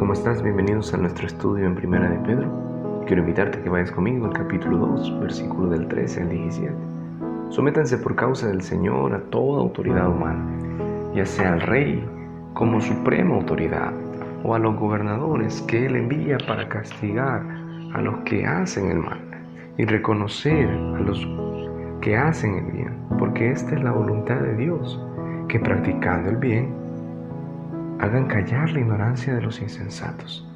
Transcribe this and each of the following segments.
¿Cómo estás? Bienvenidos a nuestro estudio en Primera de Pedro. Quiero invitarte a que vayas conmigo al capítulo 2, versículo del 13 al 17. Sométanse por causa del Señor a toda autoridad humana, ya sea al rey como suprema autoridad, o a los gobernadores que Él envía para castigar a los que hacen el mal y reconocer a los que hacen el bien, porque esta es la voluntad de Dios, que practicando el bien hagan callar la ignorancia de los insensatos.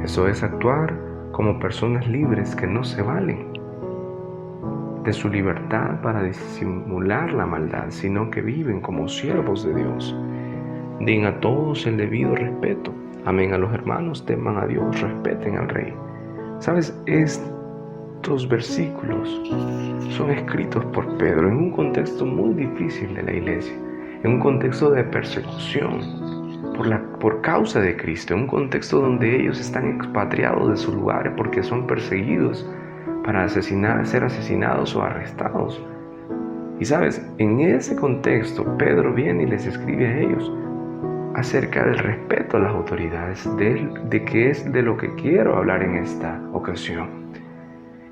Eso es actuar como personas libres que no se valen de su libertad para disimular la maldad, sino que viven como siervos de Dios. Den a todos el debido respeto. Amen a los hermanos, teman a Dios, respeten al Rey. ¿Sabes? Estos versículos son escritos por Pedro en un contexto muy difícil de la iglesia, en un contexto de persecución por causa de Cristo, en un contexto donde ellos están expatriados de sus lugares porque son perseguidos para ser asesinados o arrestados. Y sabes, en ese contexto Pedro viene y les escribe a ellos acerca del respeto a las autoridades, de que es de lo que quiero hablar en esta ocasión.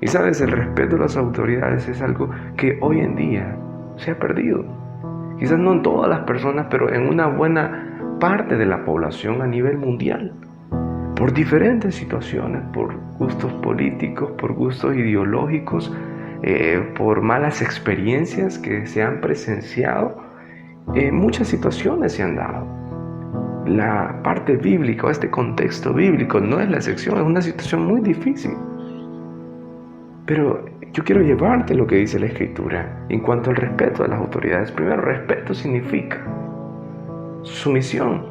Y sabes, el respeto a las autoridades es algo que hoy en día se ha perdido. Quizás no en todas las personas, pero en una buena parte de la población a nivel mundial, por diferentes situaciones, por gustos políticos, por gustos ideológicos, por malas experiencias que se han presenciado. Muchas situaciones se han dado. La parte bíblica o este contexto bíblico no es la excepción, es una situación muy difícil. Pero yo quiero llevarte lo que dice la Escritura en cuanto al respeto a las autoridades. Primero, respeto significa sumisión.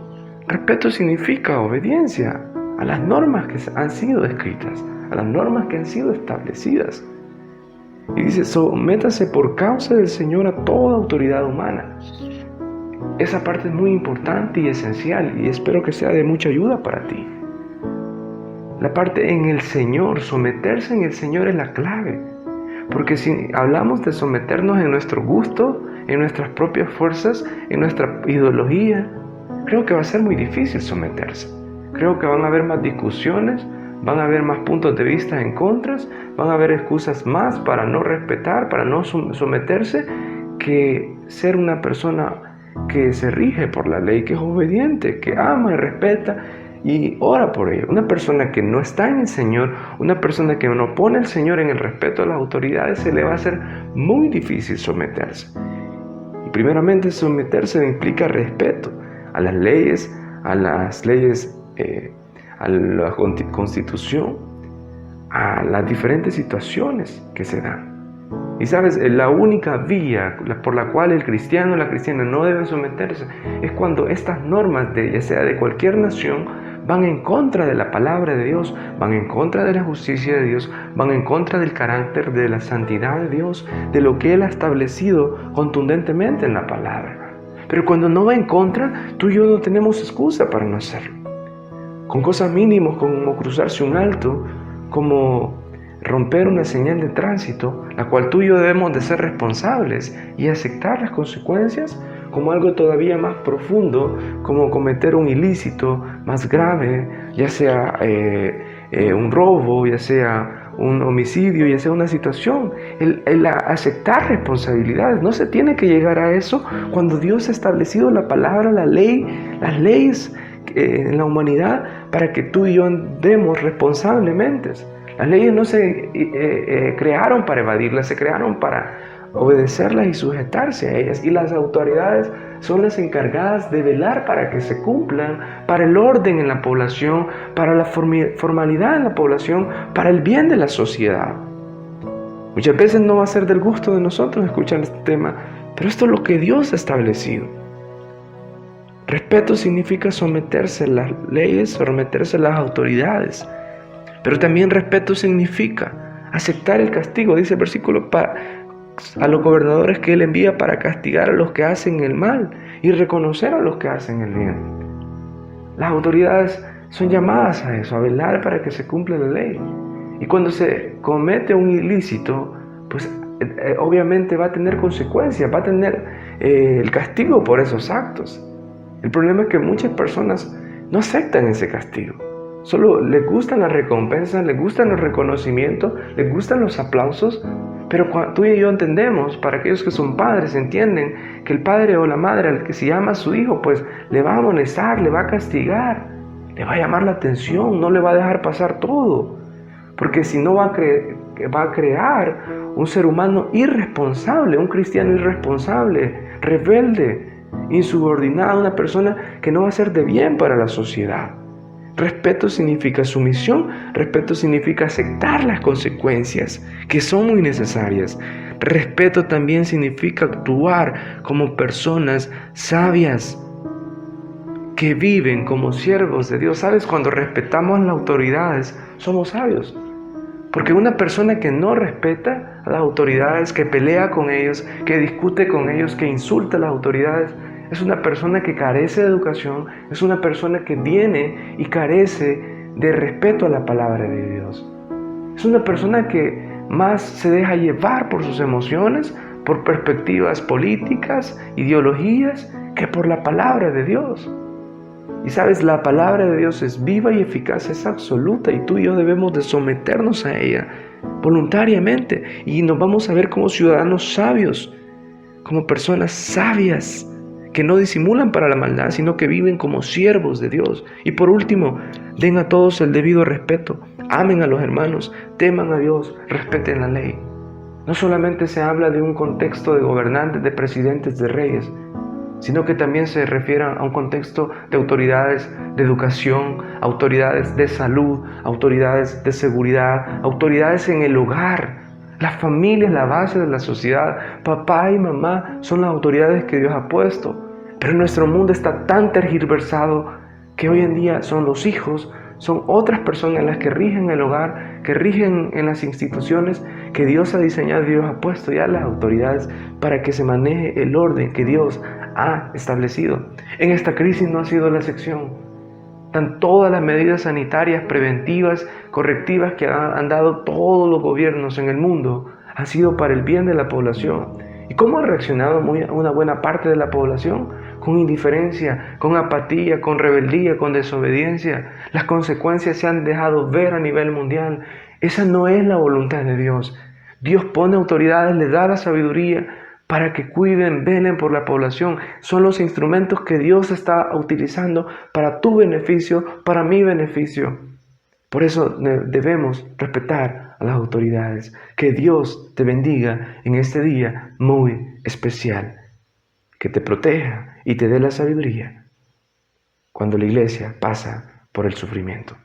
Respeto significa obediencia a las normas que han sido escritas, a las normas que han sido establecidas. Y dice, sométase por causa del Señor a toda autoridad humana. Esa parte es muy importante y esencial, y espero que sea de mucha ayuda para ti. La parte en el Señor, someterse en el Señor es la clave. Porque si hablamos de someternos en nuestro gusto, en nuestras propias fuerzas, en nuestra ideología, creo que va a ser muy difícil someterse. Creo que van a haber más discusiones, van a haber más puntos de vista en contras, van a haber excusas más para no respetar, para no someterse, que ser una persona que se rige por la ley, que es obediente, que ama y respeta y ora por ello. Una persona que no está en el Señor, una persona que no pone al Señor en el respeto a las autoridades, se le va a hacer muy difícil someterse. Y primeramente, someterse implica respeto a las leyes, a la Constitución, a las diferentes situaciones que se dan. Y sabes, la única vía por la cual el cristiano o la cristiana no deben someterse es cuando estas normas, ya sea de cualquier nación, van en contra de la palabra de Dios, van en contra de la justicia de Dios, van en contra del carácter, de la santidad de Dios, de lo que Él ha establecido contundentemente en la palabra. Pero cuando no va en contra, tú y yo no tenemos excusa para no hacerlo. Con cosas mínimas como cruzarse un alto, como romper una señal de tránsito, la cual tú y yo debemos de ser responsables y aceptar las consecuencias, como algo todavía más profundo, como cometer un ilícito más grave, ya sea un robo, ya sea un homicidio, ya sea una situación. El aceptar responsabilidades, no se tiene que llegar a eso cuando Dios ha establecido la palabra, la ley, las leyes en la humanidad para que tú y yo andemos responsablemente. Las leyes no se crearon para evadirlas, se crearon para obedecerlas y sujetarse a ellas. Y las autoridades son las encargadas de velar para que se cumplan, para el orden en la población, para la formalidad en la población, para el bien de la sociedad. Muchas veces no va a ser del gusto de nosotros escuchar este tema, pero esto es lo que Dios ha establecido. Respeto significa someterse a las leyes, someterse a las autoridades. Pero también respeto significa aceptar el castigo, dice el versículo, a los gobernadores que Él envía para castigar a los que hacen el mal y reconocer a los que hacen el bien. Las autoridades son llamadas a eso, a velar para que se cumpla la ley. Y cuando se comete un ilícito, pues obviamente va a tener consecuencias, va a tener el castigo por esos actos. El problema es que muchas personas no aceptan ese castigo. Solo les gustan las recompensas, les gustan los reconocimientos, les gustan los aplausos. Pero tú y yo entendemos, para aquellos que son padres, entienden que el padre o la madre al que se llama a su hijo, pues le va a amonestar, le va a castigar, le va a llamar la atención, no le va a dejar pasar todo. Porque si no va a crear un ser humano irresponsable, un cristiano irresponsable, rebelde, insubordinado, una persona que no va a ser de bien para la sociedad. Respeto significa sumisión, respeto significa aceptar las consecuencias, que son muy necesarias. Respeto también significa actuar como personas sabias, que viven como siervos de Dios. ¿Sabes? Cuando respetamos las autoridades, somos sabios. Porque una persona que no respeta a las autoridades, que pelea con ellos, que discute con ellos, que insulta a las autoridades, es una persona que carece de educación, es una persona que viene y carece de respeto a la palabra de Dios. Es una persona que más se deja llevar por sus emociones, por perspectivas políticas, ideologías, que por la palabra de Dios. Y sabes, la palabra de Dios es viva y eficaz, es absoluta, y tú y yo debemos de someternos a ella voluntariamente, y nos vamos a ver como ciudadanos sabios, como personas sabias, que no disimulan para la maldad, sino que viven como siervos de Dios. Y por último, den a todos el debido respeto, amen a los hermanos, teman a Dios, respeten la ley. No solamente se habla de un contexto de gobernantes, de presidentes, de reyes, sino que también se refiere a un contexto de autoridades de educación, autoridades de salud, autoridades de seguridad, autoridades en el hogar. La familia es la base de la sociedad. Papá y mamá son las autoridades que Dios ha puesto. Pero nuestro mundo está tan tergiversado que hoy en día son los hijos, son otras personas las que rigen el hogar, que rigen en las instituciones que Dios ha diseñado, Dios ha puesto ya las autoridades para que se maneje el orden que Dios ha establecido. En esta crisis no ha sido la excepción. Están todas las medidas sanitarias preventivas, correctivas que han dado todos los gobiernos en el mundo, han sido para el bien de la población. ¿Y cómo ha reaccionado una buena parte de la población? Con indiferencia, con apatía, con rebeldía, con desobediencia. Las consecuencias se han dejado ver a nivel mundial. Esa no es la voluntad de Dios. Dios pone autoridades, le da la sabiduría para que cuiden, velen por la población. Son los instrumentos que Dios está utilizando para tu beneficio, para mi beneficio. Por eso debemos respetar a las autoridades. Que Dios te bendiga en este día muy especial. Que te proteja y te dé la sabiduría cuando la iglesia pasa por el sufrimiento.